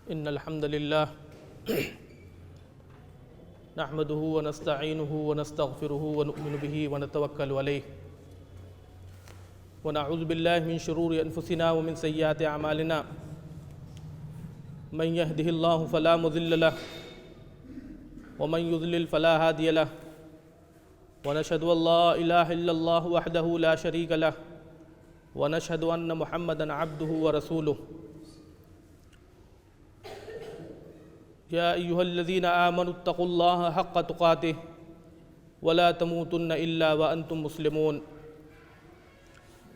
إن الحمد لله نحمده ونستعينه ونستغفره ونؤمن به ونتوكل عليه ونعوذ بالله من شرور أنفسنا ومن سيئات أعمالنا من يهده الله فلا مضل له ومن يضلل فلا هادي له ونشهد أن لا إله إلا الله وحده لا شريك له ونشهد أن محمدًا عبده ورسوله يا أيها الذين آمنوا اتقوا الله حق تقاته ولا تموتن إلا وأنتم مسلمون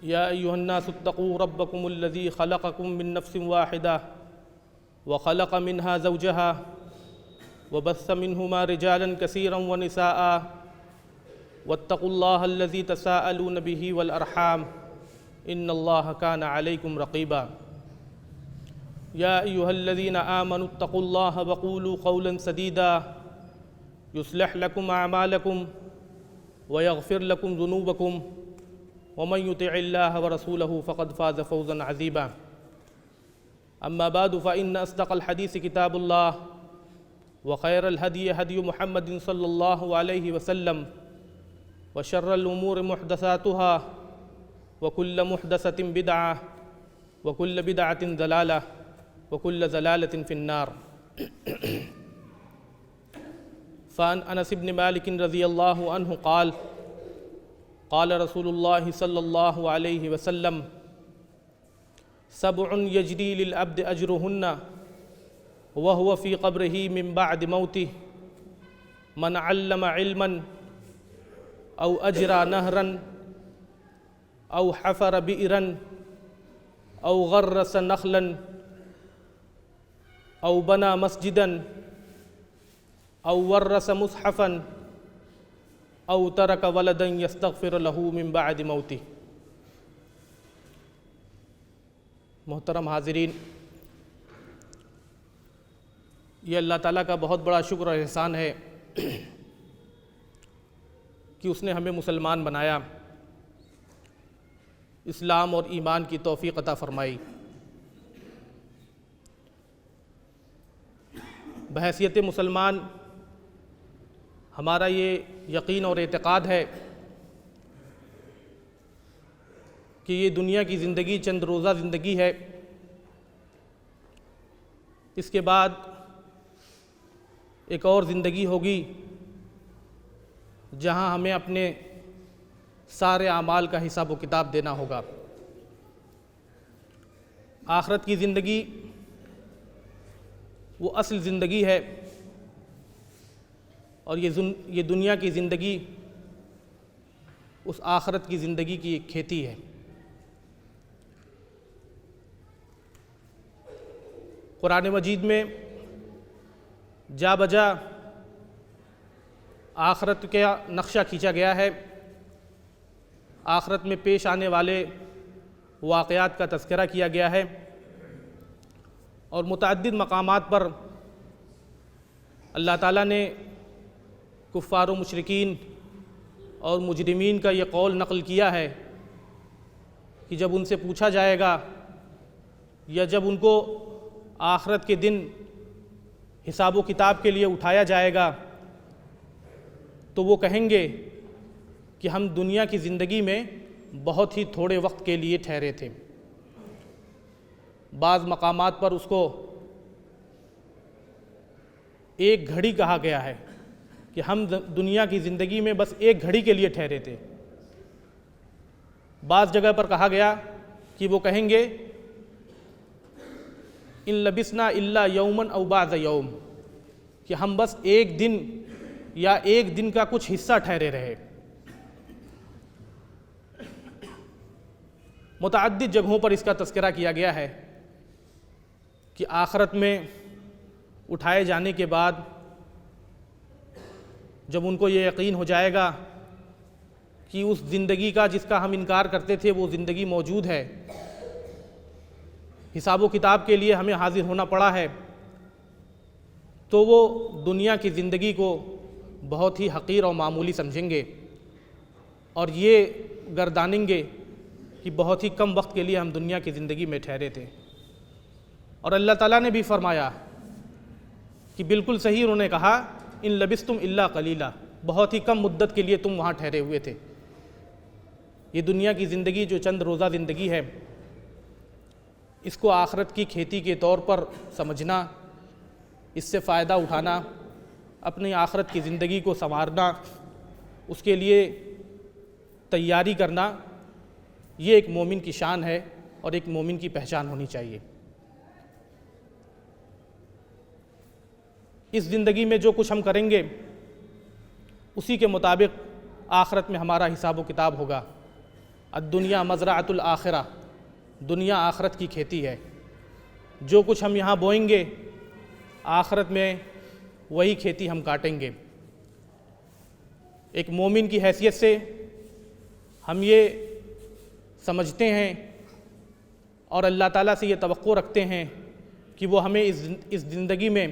يا أيها الناس اتقوا ربكم الذي خلقكم من نفس واحدة وخلق منها زوجها وبث منهما رجالا كثيرا ونساء واتقوا الله الذي تساءلون به والأرحام إن الله كان عليكم رقيبا يا أيها الذين آمنوا اتقوا الله وقولوا قولا سديدا يصلح لكم أعمالكم ويغفر لكم ذنوبكم ومن يطع الله ورسوله فقد فاز فوزا عظيما أما بعد فإن أصدق الحديث كتاب الله وخير الهدي هدي محمد صلى الله عليه وسلم وشر الأمور محدثاتها وكل محدثة بدعة وكل بدعة ضلالة وكل ضلالة في النار فعن أنس بن مالك رضي الله عنه قال قال رسول الله صلى الله عليه وسلم سبع يجري للعبد أجرهن وهو في قبره من بعد موته من علم علما أو أجرى نهرا أو حفر بئرا أو غرس نخلا أو بنى مسجدا أو ورث مصحفا أو ترك ولدا يستغفر له من بعد موته۔ محترم حاضرین، یہ اللہ تعالیٰ کا بہت بڑا شکر اور احسان ہے کہ اس نے ہمیں مسلمان بنایا، اسلام اور ایمان کی توفیق عطا فرمائی۔ بحیثیت مسلمان ہمارا یہ یقین اور اعتقاد ہے کہ یہ دنیا کی زندگی چند روزہ زندگی ہے، اس کے بعد ایک اور زندگی ہوگی جہاں ہمیں اپنے سارے اعمال کا حساب و کتاب دینا ہوگا۔ آخرت کی زندگی وہ اصل زندگی ہے اور یہ دنیا کی زندگی اس آخرت کی زندگی کی ایک کھیتی ہے۔ قرآن مجید میں جا بجا آخرت کا نقشہ کھینچا گیا ہے، آخرت میں پیش آنے والے واقعات کا تذکرہ کیا گیا ہے، اور متعدد مقامات پر اللہ تعالیٰ نے کفار و مشرکین اور مجرمین کا یہ قول نقل کیا ہے کہ جب ان سے پوچھا جائے گا یا جب ان کو آخرت کے دن حساب و کتاب کے لیے اٹھایا جائے گا تو وہ کہیں گے کہ ہم دنیا کی زندگی میں بہت ہی تھوڑے وقت کے لیے ٹھہرے تھے۔ بعض مقامات پر اس کو ایک گھڑی کہا گیا ہے کہ ہم دنیا کی زندگی میں بس ایک گھڑی کے لیے ٹھہرے تھے۔ بعض جگہ پر کہا گیا کہ وہ کہیں گے ان لبسنا الا یومن او بعض یوم، کہ ہم بس ایک دن یا ایک دن کا کچھ حصہ ٹھہرے رہے۔ متعدد جگہوں پر اس کا تذکرہ کیا گیا ہے کہ آخرت میں اٹھائے جانے کے بعد جب ان کو یہ یقین ہو جائے گا کہ اس زندگی کا جس کا ہم انکار کرتے تھے وہ زندگی موجود ہے، حساب و کتاب کے لیے ہمیں حاضر ہونا پڑا ہے، تو وہ دنیا کی زندگی کو بہت ہی حقیر اور معمولی سمجھیں گے اور یہ گردانیں گے کہ بہت ہی کم وقت کے لیے ہم دنیا کی زندگی میں ٹھہرے تھے۔ اور اللہ تعالیٰ نے بھی فرمایا کہ بالکل صحیح انہوں نے کہا ان لبستم الا قلیلا، بہت ہی کم مدت کے لیے تم وہاں ٹھہرے ہوئے تھے۔ یہ دنیا کی زندگی جو چند روزہ زندگی ہے، اس کو آخرت کی کھیتی کے طور پر سمجھنا، اس سے فائدہ اٹھانا، اپنی آخرت کی زندگی کو سنوارنا، اس کے لیے تیاری کرنا، یہ ایک مومن کی شان ہے اور ایک مومن کی پہچان ہونی چاہیے۔ اس زندگی میں جو کچھ ہم کریں گے اسی کے مطابق آخرت میں ہمارا حساب و کتاب ہوگا۔ الدنیا مزرعۃ الآخرہ، دنیا آخرت کی کھیتی ہے۔ جو کچھ ہم یہاں بوئیں گے آخرت میں وہی کھیتی ہم کاٹیں گے۔ ایک مومن کی حیثیت سے ہم یہ سمجھتے ہیں اور اللہ تعالیٰ سے یہ توقع رکھتے ہیں کہ وہ ہمیں اس زندگی میں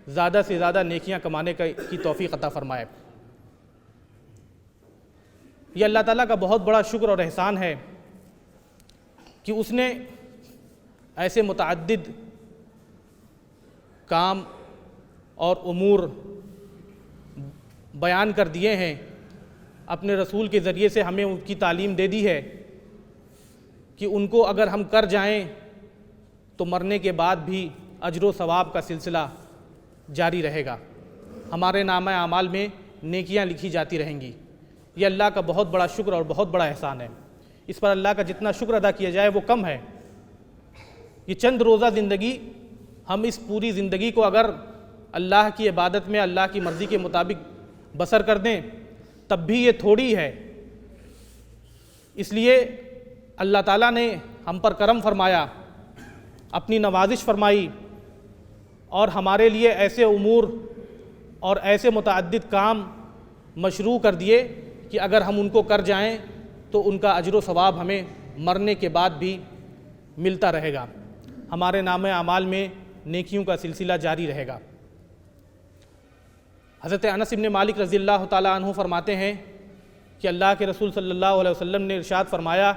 زیادہ سے زیادہ نیکیاں کمانے کی توفیق عطا فرمائے۔ یہ اللہ تعالیٰ کا بہت بڑا شکر اور احسان ہے کہ اس نے ایسے متعدد کام اور امور بیان کر دیے ہیں، اپنے رسول کے ذریعے سے ہمیں ان کی تعلیم دے دی ہے کہ ان کو اگر ہم کر جائیں تو مرنے کے بعد بھی اجر و ثواب کا سلسلہ جاری رہے گا، ہمارے نامہ اعمال میں نیکیاں لکھی جاتی رہیں گی۔ یہ اللہ کا بہت بڑا شکر اور بہت بڑا احسان ہے۔ اس پر اللہ کا جتنا شکر ادا کیا جائے وہ کم ہے۔ یہ چند روزہ زندگی، ہم اس پوری زندگی کو اگر اللہ کی عبادت میں اللہ کی مرضی کے مطابق بسر کر دیں تب بھی یہ تھوڑی ہے۔ اس لیے اللہ تعالیٰ نے ہم پر کرم فرمایا، اپنی نوازش فرمائی اور ہمارے لیے ایسے امور اور ایسے متعدد کام مشروع کر دیے کہ اگر ہم ان کو کر جائیں تو ان کا اجر و ثواب ہمیں مرنے کے بعد بھی ملتا رہے گا، ہمارے نامہ اعمال میں نیکیوں کا سلسلہ جاری رہے گا۔ حضرت انس بن مالک رضی اللہ تعالیٰ عنہ فرماتے ہیں کہ اللہ کے رسول صلی اللہ علیہ وسلم نے ارشاد فرمایا،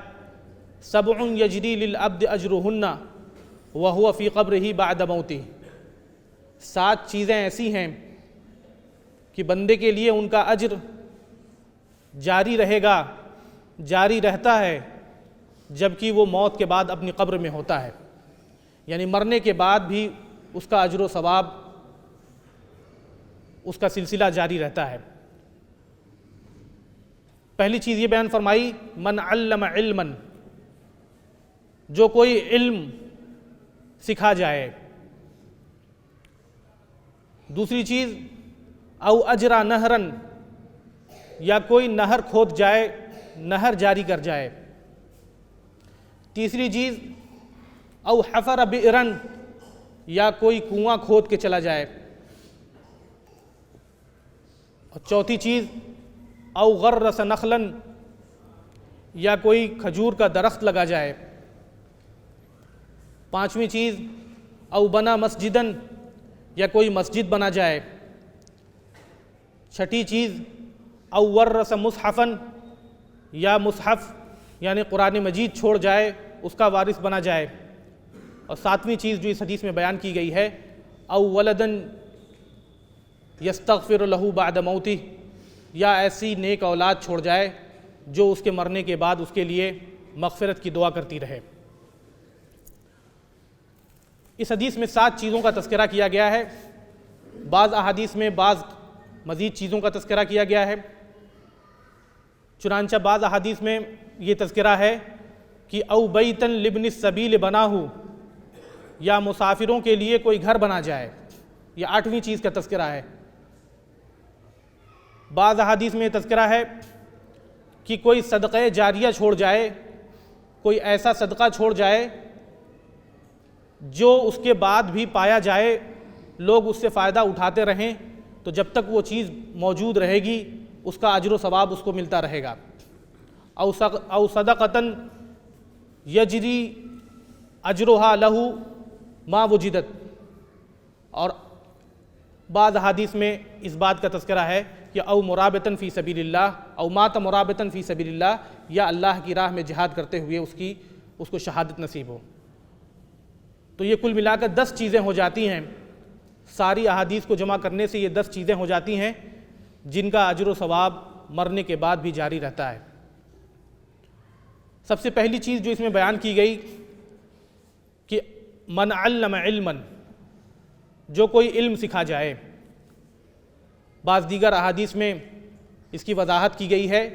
سبع یجری للعبد اجرہن وہو فی قبرہ بعد موتہ، 7 چیزیں ایسی ہیں کہ بندے کے لیے ان کا اجر جاری رہے گا، جاری رہتا ہے جبکہ وہ موت کے بعد اپنی قبر میں ہوتا ہے، یعنی مرنے کے بعد بھی اس کا اجر و ثواب، اس کا سلسلہ جاری رہتا ہے۔ پہلی چیز یہ بیان فرمائی، من علم علما، جو کوئی علم سکھا جائے۔ دوسری چیز، او اجرا نہرن، یا کوئی نہر کھود جائے، نہر جاری کر جائے۔ تیسری چیز، او حفر بئرن، یا کوئی کنواں کھود کے چلا جائے۔ اور چوتھی چیز، او غرس نخلن، یا کوئی کھجور کا درخت لگا جائے۔ پانچویں چیز، او بنا مسجدن، یا کوئی مسجد بنا جائے۔ چھٹی چیز، او ورث مصحفن، یا مصحف یعنی قرآن مجید چھوڑ جائے، اس کا وارث بنا جائے۔ اور ساتویں چیز جو اس حدیث میں بیان کی گئی ہے، او ولدن یستغفر لہ بعد موتہ، یا ایسی نیک اولاد چھوڑ جائے جو اس کے مرنے کے بعد اس کے لیے مغفرت کی دعا کرتی رہے۔ اس حدیث میں 7 چیزوں کا تذکرہ کیا گیا ہے، بعض احادیث میں بعض مزید چیزوں کا تذکرہ کیا گیا ہے۔ چنانچہ بعض احادیث میں یہ تذکرہ ہے کہ او بیتن لابن السبیل بناہ، یا مسافروں کے لیے کوئی گھر بنا جائے، یہ 8ویں چیز کا تذکرہ ہے۔ بعض احادیث میں تذکرہ ہے کہ کوئی صدقہ جاریہ چھوڑ جائے، کوئی ایسا صدقہ چھوڑ جائے جو اس کے بعد بھی پایا جائے، لوگ اس سے فائدہ اٹھاتے رہیں تو جب تک وہ چیز موجود رہے گی اس کا اجر و ثواب اس کو ملتا رہے گا۔ او صدقۃ یجری اجرھا لہ ما وجدت، اور بعض احادیث میں اس بات کا تذکرہ ہے کہ او مرابطن فی سبیل اللہ، او مات مرابطن فی سبیل اللہ، یا اللہ کی راہ میں جہاد کرتے ہوئے اس کو شہادت نصیب ہو۔ تو یہ کل ملا کر 10 چیزیں ہو جاتی ہیں، ساری احادیث کو جمع کرنے سے یہ 10 چیزیں ہو جاتی ہیں جن کا اجر و ثواب مرنے کے بعد بھی جاری رہتا ہے۔ سب سے پہلی چیز جو اس میں بیان کی گئی کہ من علم علما، جو کوئی علم سکھا جائے۔ بعض دیگر احادیث میں اس کی وضاحت کی گئی ہے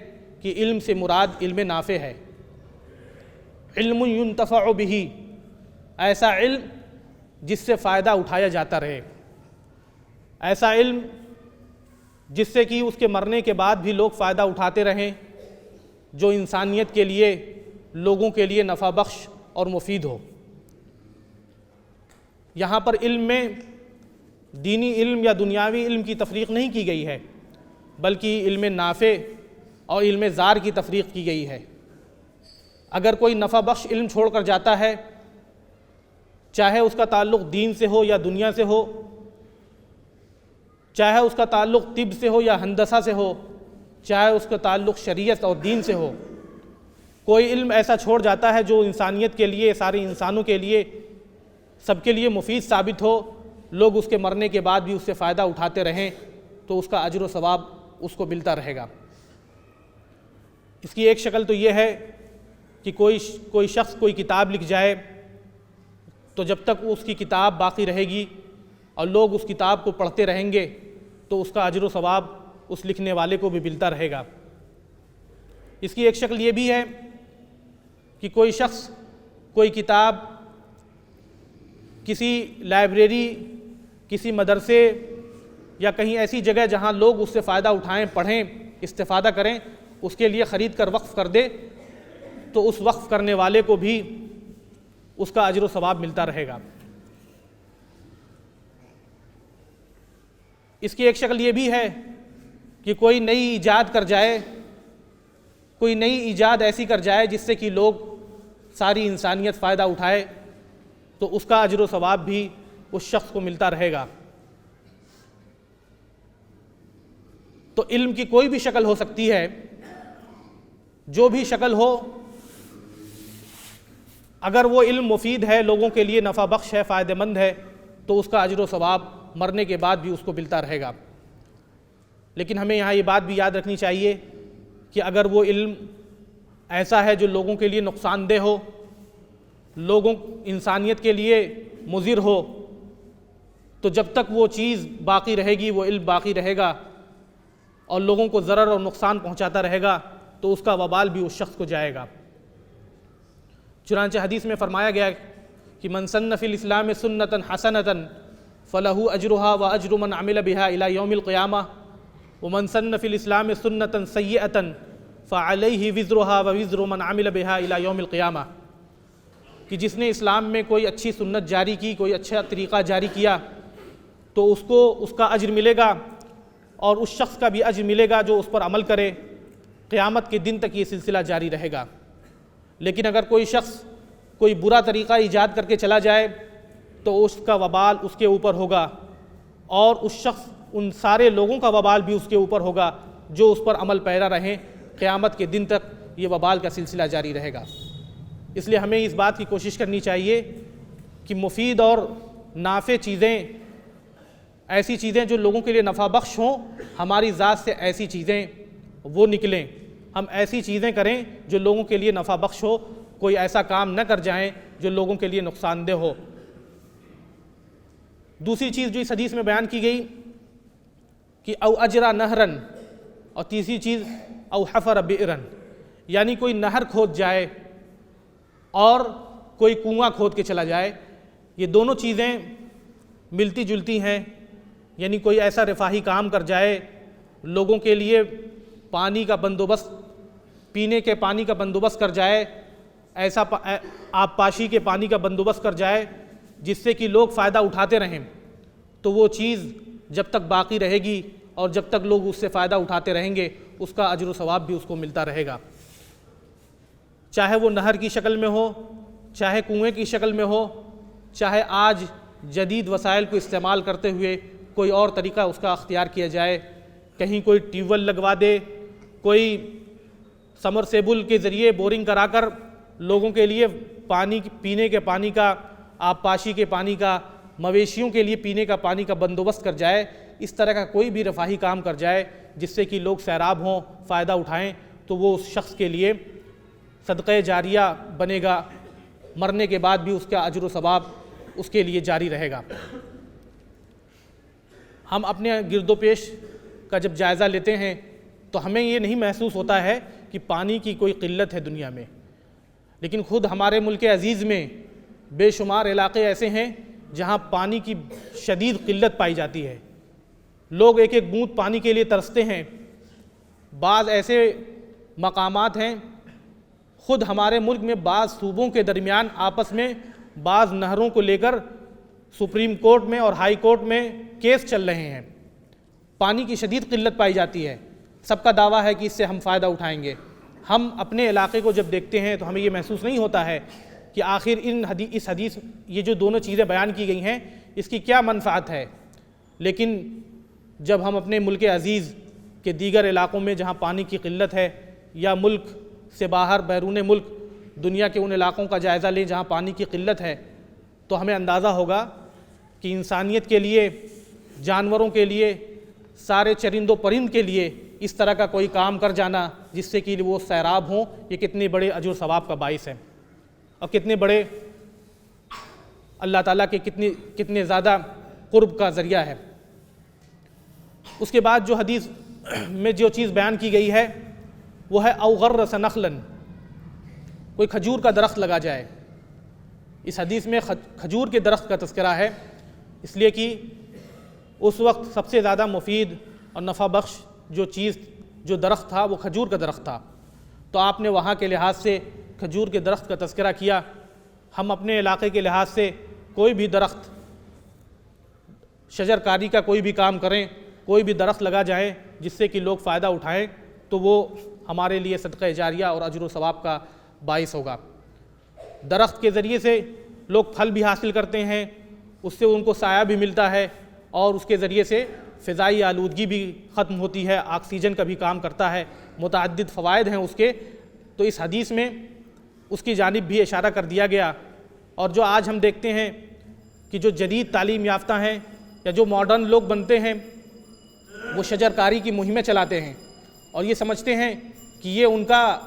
کہ علم سے مراد علم نافع ہے، علم ينتفع به، ایسا علم جس سے فائدہ اٹھایا جاتا رہے، ایسا علم جس سے کہ اس کے مرنے کے بعد بھی لوگ فائدہ اٹھاتے رہیں، جو انسانیت کے لیے، لوگوں کے لیے نفع بخش اور مفید ہو۔ یہاں پر علم میں دینی علم یا دنیاوی علم کی تفریق نہیں کی گئی ہے، بلکہ علم نافع اور علم زار کی تفریق کی گئی ہے۔ اگر کوئی نفع بخش علم چھوڑ کر جاتا ہے، چاہے اس کا تعلق دین سے ہو یا دنیا سے ہو، چاہے اس کا تعلق طب سے ہو یا ہندسہ سے ہو، چاہے اس کا تعلق شریعت اور دین سے ہو، کوئی علم ایسا چھوڑ جاتا ہے جو انسانیت کے لیے، سارے انسانوں کے لیے، سب کے لیے مفید ثابت ہو، لوگ اس کے مرنے کے بعد بھی اس سے فائدہ اٹھاتے رہیں، تو اس کا اجر و ثواب اس کو ملتا رہے گا۔ اس کی ایک شکل تو یہ ہے کہ کوئی شخص کوئی کتاب لکھ جائے، تو جب تک اس کی کتاب باقی رہے گی اور لوگ اس کتاب کو پڑھتے رہیں گے تو اس کا اجر و ثواب اس لکھنے والے کو بھی ملتا رہے گا۔ اس کی ایک شکل یہ بھی ہے کہ کوئی شخص کوئی کتاب کسی لائبریری، کسی مدرسے یا کہیں ایسی جگہ جہاں لوگ اس سے فائدہ اٹھائیں، پڑھیں، استفادہ کریں، اس کے لیے خرید کر وقف کر دے، تو اس وقف کرنے والے کو بھی اس کا اجر و ثواب ملتا رہے گا۔ اس کی ایک شکل یہ بھی ہے کہ کوئی نئی ایجاد کر جائے، کوئی نئی ایجاد ایسی کر جائے جس سے کہ لوگ، ساری انسانیت فائدہ اٹھائے، تو اس کا اجر و ثواب بھی اس شخص کو ملتا رہے گا۔ تو علم کی کوئی بھی شکل ہو سکتی ہے، جو بھی شکل ہو، اگر وہ علم مفید ہے، لوگوں کے لیے نفع بخش ہے، فائدہ مند ہے، تو اس کا اجر و ثواب مرنے کے بعد بھی اس کو ملتا رہے گا۔ لیکن ہمیں یہاں یہ بات بھی یاد رکھنی چاہیے کہ اگر وہ علم ایسا ہے جو لوگوں کے لیے نقصان دہ ہو، لوگوں، انسانیت کے لیے مضر ہو، تو جب تک وہ چیز باقی رہے گی، وہ علم باقی رہے گا اور لوگوں کو ضرر اور نقصان پہنچاتا رہے گا، تو اس کا وبال بھی اس شخص کو جائے گا۔ چنانچہ حدیث میں فرمایا گیا کہ من سن فی الاسلام سنۃ حسنۃ فلہ اجرھا واجر من عمل بها الی یوم القیامہ ومن سن فی الاسلام سنۃ سیئۃ فعلیہ وزرھا ووزر من عمل بها الی یوم القیامہ، کہ جس نے اسلام میں کوئی اچھی سنت جاری کی، کوئی اچھا طریقہ جاری کیا، تو اس کو اس کا اجر ملے گا اور اس شخص کا بھی اجر ملے گا جو اس پر عمل کرے، قیامت کے دن تک یہ سلسلہ جاری رہے گا۔ لیکن اگر کوئی شخص کوئی برا طریقہ ایجاد کر کے چلا جائے تو اس کا وبال اس کے اوپر ہوگا، اور اس شخص، ان سارے لوگوں کا وبال بھی اس کے اوپر ہوگا جو اس پر عمل پیرا رہیں، قیامت کے دن تک یہ وبال کا سلسلہ جاری رہے گا۔ اس لیے ہمیں اس بات کی کوشش کرنی چاہیے کہ مفید اور نافع چیزیں، ایسی چیزیں جو لوگوں کے لیے نفع بخش ہوں، ہماری ذات سے ایسی چیزیں وہ نکلیں، ہم ایسی چیزیں کریں جو لوگوں کے لیے نفع بخش ہو، کوئی ایسا کام نہ کر جائیں جو لوگوں کے لیے نقصان دہ ہو۔ دوسری چیز جو اس حدیث میں بیان کی گئی کہ او اجرا نہرن، اور تیسری چیز او حفر بئرن، یعنی کوئی نہر کھود جائے اور کوئی کنواں کھود کے چلا جائے۔ یہ دونوں چیزیں ملتی جلتی ہیں، یعنی کوئی ایسا رفاہی کام کر جائے، لوگوں کے لیے پانی کا بندوبست، پینے کے پانی کا بندوبست کر جائے، ایسا آبپاشی کے پانی کا بندوبست کر جائے جس سے کہ لوگ فائدہ اٹھاتے رہیں، تو وہ چیز جب تک باقی رہے گی اور جب تک لوگ اس سے فائدہ اٹھاتے رہیں گے، اس کا اجر و ثواب بھی اس کو ملتا رہے گا، چاہے وہ نہر کی شکل میں ہو، چاہے کنویں کی شکل میں ہو، چاہے آج جدید وسائل کو استعمال کرتے ہوئے کوئی اور طریقہ اس کا اختیار کیا جائے، کہیں کوئی ٹیوب ویل لگوا دے، کوئی سمرسیبل کے ذریعے بورنگ کرا کر لوگوں کے لیے پانی، پینے کے پانی کا آبپاشی کے پانی کا، مویشیوں کے لیے پینے کا پانی کا بندوبست کر جائے، اس طرح کا کوئی بھی رفاہی کام کر جائے جس سے کہ لوگ سیراب ہوں، فائدہ اٹھائیں، تو وہ اس شخص کے لیے صدقہ جاریہ بنے گا، مرنے کے بعد بھی اس کا اجر و ثواب اس کے لیے جاری رہے گا۔ ہم اپنے گرد و پیش کا جب جائزہ لیتے ہیں تو ہمیں یہ نہیں محسوس ہوتا ہے کہ پانی کی کوئی قلت ہے دنیا میں، لیکن خود ہمارے ملک عزیز میں بے شمار علاقے ایسے ہیں جہاں پانی کی شدید قلت پائی جاتی ہے، لوگ ایک ایک بوند پانی کے لیے ترستے ہیں۔ بعض ایسے مقامات ہیں، خود ہمارے ملک میں بعض صوبوں کے درمیان آپس میں بعض نہروں کو لے کر سپریم کورٹ میں اور ہائی کورٹ میں کیس چل رہے ہیں۔ پانی کی شدید قلت پائی جاتی ہے، سب کا دعویٰ ہے کہ اس سے ہم فائدہ اٹھائیں گے۔ ہم اپنے علاقے کو جب دیکھتے ہیں تو ہمیں یہ محسوس نہیں ہوتا ہے کہ آخر اس حدیث یہ جو دونوں چیزیں بیان کی گئی ہیں اس کی کیا منفعت ہے، لیکن جب ہم اپنے ملک عزیز کے دیگر علاقوں میں جہاں پانی کی قلت ہے، یا ملک سے باہر بیرون ملک دنیا کے ان علاقوں کا جائزہ لیں جہاں پانی کی قلت ہے، تو ہمیں اندازہ ہوگا کہ انسانیت کے لیے، جانوروں کے لیے، سارے چرند و پرند کے لیے اس طرح کا کوئی کام کر جانا جس سے کہ وہ سیراب ہوں، یہ کتنے بڑے اجر و ثواب کا باعث ہے، اور کتنے بڑے اللہ تعالیٰ کے کتنے زیادہ قرب کا ذریعہ ہے۔ اس کے بعد جو حدیث میں جو چیز بیان کی گئی ہے وہ ہے او غرس نخلا، کوئی کھجور کا درخت لگا جائے۔ اس حدیث میں کھجور کے درخت کا تذکرہ ہے، اس لیے کہ اس وقت سب سے زیادہ مفید اور نفع بخش جو درخت تھا وہ کھجور کا درخت تھا، تو آپ نے وہاں کے لحاظ سے کھجور کے درخت کا تذکرہ کیا۔ ہم اپنے علاقے کے لحاظ سے کوئی بھی درخت، شجر کاری کا کوئی بھی کام کریں، کوئی بھی درخت لگا جائیں جس سے کہ لوگ فائدہ اٹھائیں، تو وہ ہمارے لیے صدقہ جاریہ اور اجر و ثواب کا باعث ہوگا۔ درخت کے ذریعے سے لوگ پھل بھی حاصل کرتے ہیں، اس سے ان کو سایہ بھی ملتا ہے، اور اس کے ذریعے سے فضائی آلودگی بھی ختم ہوتی ہے، آکسیجن کا بھی کام کرتا ہے، متعدد فوائد ہیں اس کے۔ تو اس حدیث میں اس کی جانب بھی اشارہ کر دیا گیا۔ اور جو آج ہم دیکھتے ہیں کہ جو جدید تعلیم یافتہ ہیں یا جو ماڈرن لوگ بنتے ہیں، وہ شجر کاری کی مہمیں چلاتے ہیں اور یہ سمجھتے ہیں کہ یہ ان کا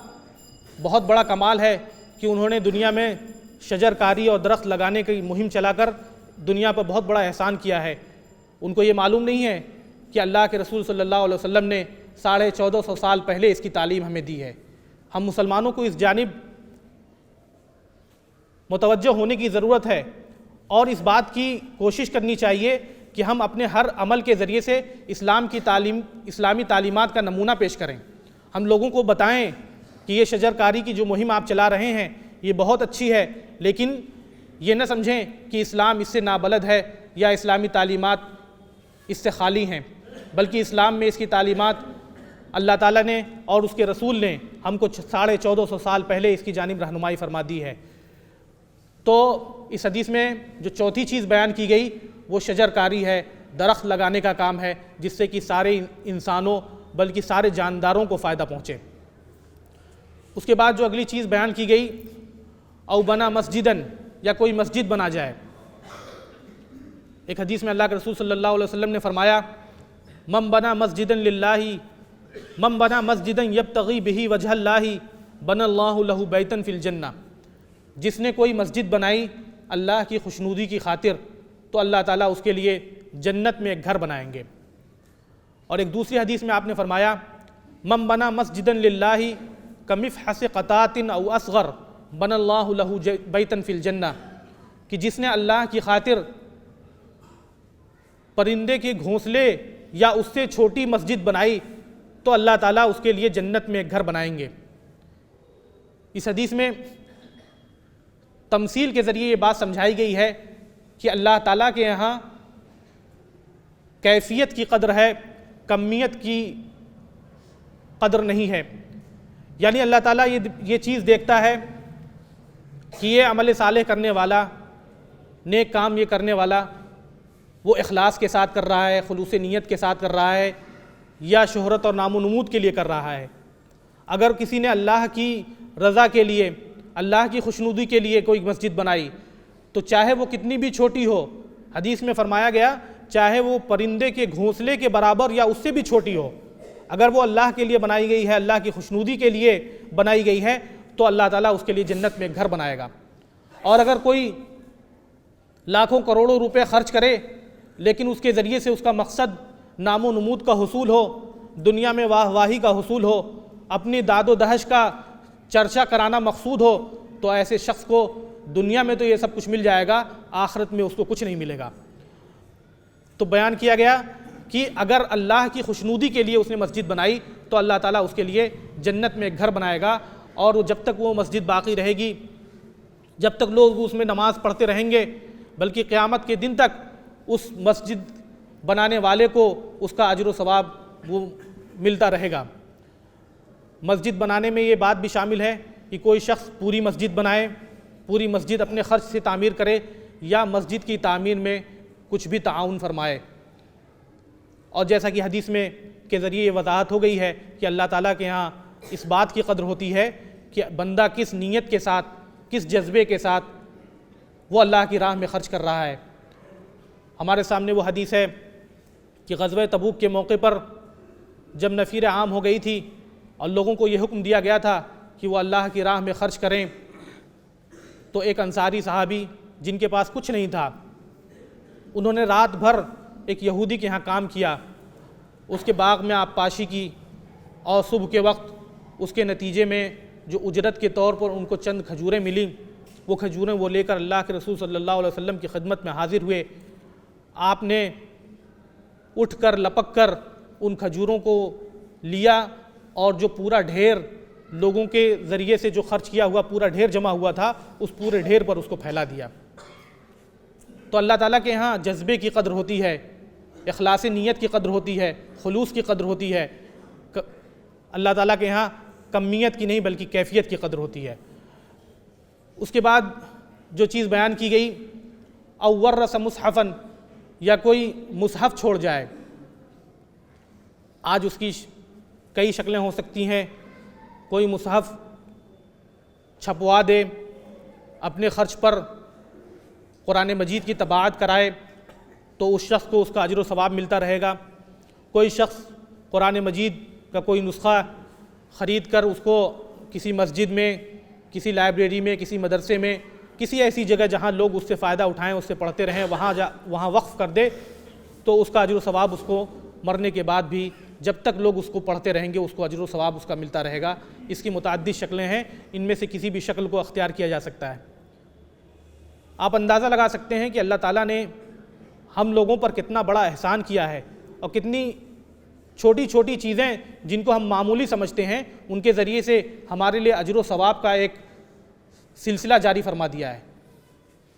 بہت بڑا کمال ہے کہ انہوں نے دنیا میں شجر کاری اور درخت لگانے کی مہم چلا کر دنیا پر بہت بڑا احسان کیا ہے۔ ان کو یہ معلوم نہیں ہے کہ اللہ کے رسول صلی اللہ علیہ وسلم نے 1450 سال پہلے اس کی تعلیم ہمیں دی ہے۔ ہم مسلمانوں کو اس جانب متوجہ ہونے کی ضرورت ہے، اور اس بات کی کوشش کرنی چاہیے کہ ہم اپنے ہر عمل کے ذریعے سے اسلامی تعلیمات کا نمونہ پیش کریں۔ ہم لوگوں کو بتائیں کہ یہ شجر کاری کی جو مہم آپ چلا رہے ہیں یہ بہت اچھی ہے، لیکن یہ نہ سمجھیں کہ اسلام اس سے نابلد ہے یا اسلامی تعلیمات اس سے خالی ہیں، بلکہ اسلام میں اس کی تعلیمات اللہ تعالیٰ نے اور اس کے رسول نے ہم کو 1450 سال پہلے اس کی جانب رہنمائی فرما دی ہے۔ تو اس حدیث میں جو چوتھی چیز بیان کی گئی وہ شجر کاری ہے، درخت لگانے کا کام ہے، جس سے کہ سارے انسانوں بلکہ سارے جانداروں کو فائدہ پہنچے۔ اس کے بعد جو اگلی چیز بیان کی گئی، او بنا مسجدن، یا کوئی مسجد بنا جائے۔ ایک حدیث میں اللہ کے رسول صلی اللہ علیہ وسلم نے فرمایا، من بنا مسجدن للہ، من بنا مسجدن یبتغی بہ وجہ اللہ، بنى اللہ لہ بیتا فی الجنہ۔ جس نے کوئی مسجد بنائی اللہ کی خوشنودی کی خاطر تو اللہ تعالیٰ اس کے لیے جنت میں ایک گھر بنائیں گے۔ اور ایک دوسری حدیث میں آپ نے فرمایا، من بنا مسجدا للہ کمفحص قطاۃ او اصغر بنى اللہ لہ بیتا فی الجنہ، کہ جس نے اللہ کی خاطر پرندے کے گھونسلے یا اس سے چھوٹی مسجد بنائی تو اللہ تعالیٰ اس کے لیے جنت میں ایک گھر بنائیں گے۔ اس حدیث میں تمثیل کے ذریعے یہ بات سمجھائی گئی ہے کہ اللہ تعالیٰ کے یہاں کیفیت کی قدر ہے، کمیت کی قدر نہیں ہے۔ یعنی اللہ تعالیٰ یہ چیز دیکھتا ہے کہ یہ عمل صالح کرنے والا، نیک کام یہ کرنے والا، وہ اخلاص کے ساتھ کر رہا ہے، خلوص نیت کے ساتھ کر رہا ہے، یا شہرت اور نام و نمود کے لیے کر رہا ہے۔ اگر کسی نے اللہ کی رضا کے لیے، اللہ کی خوشنودی کے لیے کوئی مسجد بنائی تو چاہے وہ کتنی بھی چھوٹی ہو، حدیث میں فرمایا گیا چاہے وہ پرندے کے گھونسلے کے برابر یا اس سے بھی چھوٹی ہو، اگر وہ اللہ کے لیے بنائی گئی ہے، اللہ کی خوشنودی کے لیے بنائی گئی ہے، تو اللہ تعالیٰ اس کے لیے جنت میں ایک گھر بنائے گا۔ اور اگر کوئی لاکھوں کروڑوں روپے خرچ کرے لیکن اس کے ذریعے سے اس کا مقصد نام و نمود کا حصول ہو، دنیا میں واہ واہی کا حصول ہو، اپنی داد و دہش کا چرچا کرانا مقصود ہو، تو ایسے شخص کو دنیا میں تو یہ سب کچھ مل جائے گا، آخرت میں اس کو کچھ نہیں ملے گا۔ تو بیان کیا گیا کہ اگر اللہ کی خوشنودی کے لیے اس نے مسجد بنائی تو اللہ تعالیٰ اس کے لیے جنت میں ایک گھر بنائے گا، اور جب تک وہ مسجد باقی رہے گی، جب تک لوگ اس میں نماز پڑھتے رہیں گے، بلکہ قیامت کے دن تک اس مسجد بنانے والے کو اس کا اجر و ثواب وہ ملتا رہے گا۔ مسجد بنانے میں یہ بات بھی شامل ہے کہ کوئی شخص پوری مسجد بنائے، پوری مسجد اپنے خرچ سے تعمیر کرے، یا مسجد کی تعمیر میں کچھ بھی تعاون فرمائے۔ اور جیسا کہ حدیث میں کے ذریعے یہ وضاحت ہو گئی ہے کہ اللہ تعالیٰ کے ہاں اس بات کی قدر ہوتی ہے کہ بندہ کس نیت کے ساتھ، کس جذبے کے ساتھ وہ اللہ کی راہ میں خرچ کر رہا ہے۔ ہمارے سامنے وہ حدیث ہے کہ غزوہ تبوک کے موقع پر جب نفیر عام ہو گئی تھی اور لوگوں کو یہ حکم دیا گیا تھا کہ وہ اللہ کی راہ میں خرچ کریں، تو ایک انصاری صحابی جن کے پاس کچھ نہیں تھا، انہوں نے رات بھر ایک یہودی کے ہاں کام کیا، اس کے باغ میں آبپاشی کی، اور صبح کے وقت اس کے نتیجے میں جو اجرت کے طور پر ان کو چند کھجوریں ملیں، وہ کھجوریں وہ لے کر اللہ کے رسول صلی اللہ علیہ وسلم کی خدمت میں حاضر ہوئے۔ آپ نے اٹھ کر لپک کر ان کھجوروں کو لیا، اور جو پورا ڈھیر لوگوں کے ذریعے سے جو خرچ کیا ہوا پورا ڈھیر جمع ہوا تھا، اس پورے ڈھیر پر اس کو پھیلا دیا۔ تو اللہ تعالیٰ کے ہاں جذبے کی قدر ہوتی ہے، اخلاص نیت کی قدر ہوتی ہے، خلوص کی قدر ہوتی ہے۔ اللہ تعالیٰ کے ہاں کمیت کی نہیں بلکہ کیفیت کی قدر ہوتی ہے۔ اس کے بعد جو چیز بیان کی گئی، او ورث مصحفاً، یا کوئی مصحف چھوڑ جائے۔ آج اس کی کئی شکلیں ہو سکتی ہیں، کوئی مصحف چھپوا دے، اپنے خرچ پر قرآن مجید کی طباعت کرائے تو اس شخص کو اس کا اجر و ثواب ملتا رہے گا۔ کوئی شخص قرآن مجید کا کوئی نسخہ خرید کر اس کو کسی مسجد میں، کسی لائبریری میں، کسی مدرسے میں، کسی ایسی جگہ جہاں لوگ اس سے فائدہ اٹھائیں، اس سے پڑھتے رہیں، وہاں وقف کر دے، تو اس کا اجر و ثواب اس کو مرنے کے بعد بھی جب تک لوگ اس کو پڑھتے رہیں گے اس کو اجر و ثواب اس کا ملتا رہے گا۔ اس کی متعدد شکلیں ہیں، ان میں سے کسی بھی شکل کو اختیار کیا جا سکتا ہے۔ آپ اندازہ لگا سکتے ہیں کہ اللہ تعالیٰ نے ہم لوگوں پر کتنا بڑا احسان کیا ہے، اور کتنی چھوٹی چھوٹی چیزیں جن کو ہم معمولی سمجھتے ہیں ان کے ذریعے سے ہمارے لیے اجر و ثواب کا ایک سلسلہ جاری فرما دیا ہے۔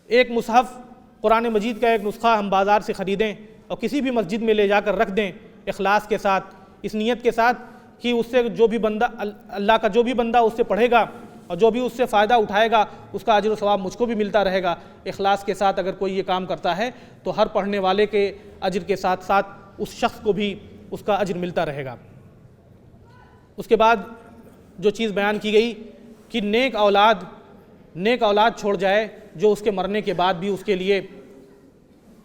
ایک مصحف قرآن مجید کا ایک نسخہ ہم بازار سے خریدیں اور کسی بھی مسجد میں لے جا کر رکھ دیں، اخلاص کے ساتھ، اس نیت کے ساتھ کہ اس سے جو بھی بندہ اللہ کا جو بھی بندہ اس سے پڑھے گا اور جو بھی اس سے فائدہ اٹھائے گا اس کا اجر و ثواب مجھ کو بھی ملتا رہے گا۔ اخلاص کے ساتھ اگر کوئی یہ کام کرتا ہے تو ہر پڑھنے والے کے اجر کے ساتھ ساتھ اس شخص کو بھی اس کا اجر ملتا رہے گا۔ اس کے بعد جو چیز بیان کی گئی کہ نیک اولاد چھوڑ جائے جو اس کے مرنے کے بعد بھی اس کے لیے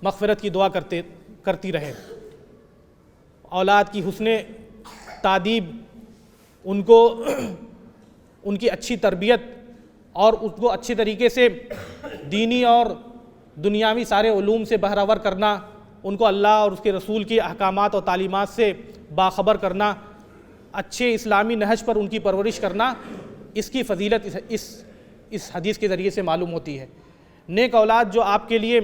مغفرت کی دعا کرتی رہے۔ اولاد کی حسن تادیب، ان کی اچھی تربیت اور اس کو اچھی طریقے سے دینی اور دنیاوی سارے علوم سے بہرور کرنا، ان کو اللہ اور اس کے رسول کی احکامات اور تعلیمات سے باخبر کرنا، اچھے اسلامی نہج پر ان کی پرورش کرنا، اس کی فضیلت اس حدیث کے ذریعے سے معلوم ہوتی ہے۔ نیک اولاد جو آپ کے لیے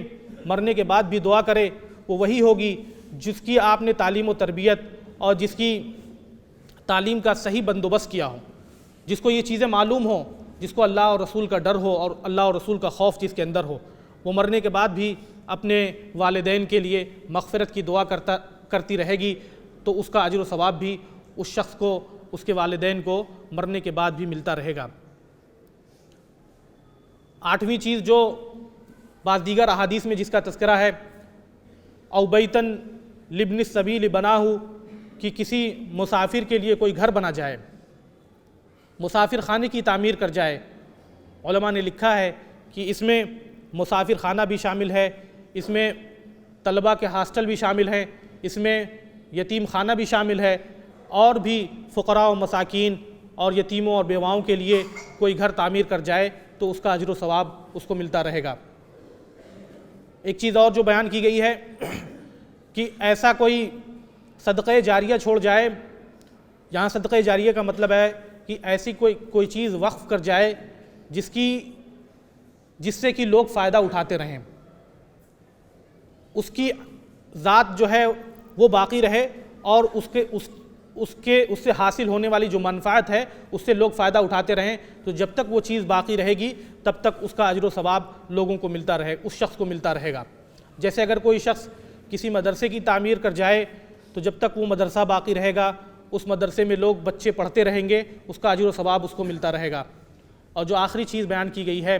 مرنے کے بعد بھی دعا کرے وہ وہی ہوگی جس کی آپ نے تعلیم و تربیت اور جس کی تعلیم کا صحیح بندوبست کیا ہو، جس کو یہ چیزیں معلوم ہوں، جس کو اللہ اور رسول کا ڈر ہو اور اللہ اور رسول کا خوف جس کے اندر ہو، وہ مرنے کے بعد بھی اپنے والدین کے لیے مغفرت کی دعا کرتی رہے گی، تو اس کا اجر و ثواب بھی اس شخص کو، اس کے والدین کو مرنے کے بعد بھی ملتا رہے گا۔ آٹھویں چیز جو بعض دیگر احادیث میں جس کا تذکرہ ہے، او بیتن لابن السبیل بناہ، کہ کسی مسافر کے لیے کوئی گھر بنا جائے، مسافر خانے کی تعمیر کر جائے۔ علماء نے لکھا ہے کہ اس میں مسافر خانہ بھی شامل ہے، اس میں طلبہ کے ہاسٹل بھی شامل ہیں، اس میں یتیم خانہ بھی شامل ہے، اور بھی فقراء و مساکین اور یتیموں اور بیواؤں کے لیے کوئی گھر تعمیر کر جائے تو اس کا اجر و ثواب اس کو ملتا رہے گا۔ ایک چیز اور جو بیان کی گئی ہے کہ ایسا کوئی صدقہ جاریہ چھوڑ جائے، یہاں صدقہ جاریہ کا مطلب ہے کہ ایسی کوئی چیز وقف کر جائے جس سے کہ لوگ فائدہ اٹھاتے رہیں، اس کی ذات جو ہے وہ باقی رہے اور اس سے حاصل ہونے والی جو منفعت ہے اس سے لوگ فائدہ اٹھاتے رہیں، تو جب تک وہ چیز باقی رہے گی تب تک اس کا اجر و ثواب لوگوں کو ملتا رہے، اس شخص کو ملتا رہے گا۔ جیسے اگر کوئی شخص کسی مدرسے کی تعمیر کر جائے تو جب تک وہ مدرسہ باقی رہے گا، اس مدرسے میں لوگ بچے پڑھتے رہیں گے، اس کا اجر و ثواب اس کو ملتا رہے گا۔ اور جو آخری چیز بیان کی گئی ہے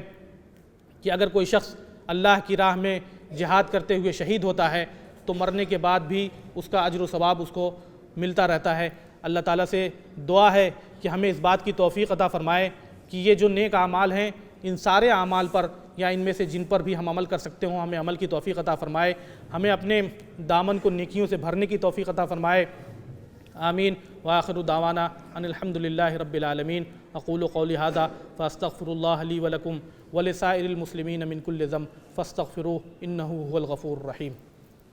کہ اگر کوئی شخص اللہ کی راہ میں جہاد کرتے ہوئے شہید ہوتا ہے تو مرنے کے بعد بھی اس کا اجر و ثواب اس کو ملتا رہتا ہے۔ اللہ تعالیٰ سے دعا ہے کہ ہمیں اس بات کی توفیق عطا فرمائے کہ یہ جو نیک اعمال ہیں ان سارے اعمال پر یا ان میں سے جن پر بھی ہم عمل کر سکتے ہوں ہمیں عمل کی توفیق عطا فرمائے، ہمیں اپنے دامن کو نیکیوں سے بھرنے کی توفیق عطا فرمائے۔ آمین۔ وآخر دعوانا ان الحمد للہ رب العالمین۔ اقول قولی ھذا فاستغفر اللہ لی ولکم ولسائر المسلمین من کل ذنب فاستغفروہ انہ هو الغفور الرحیم۔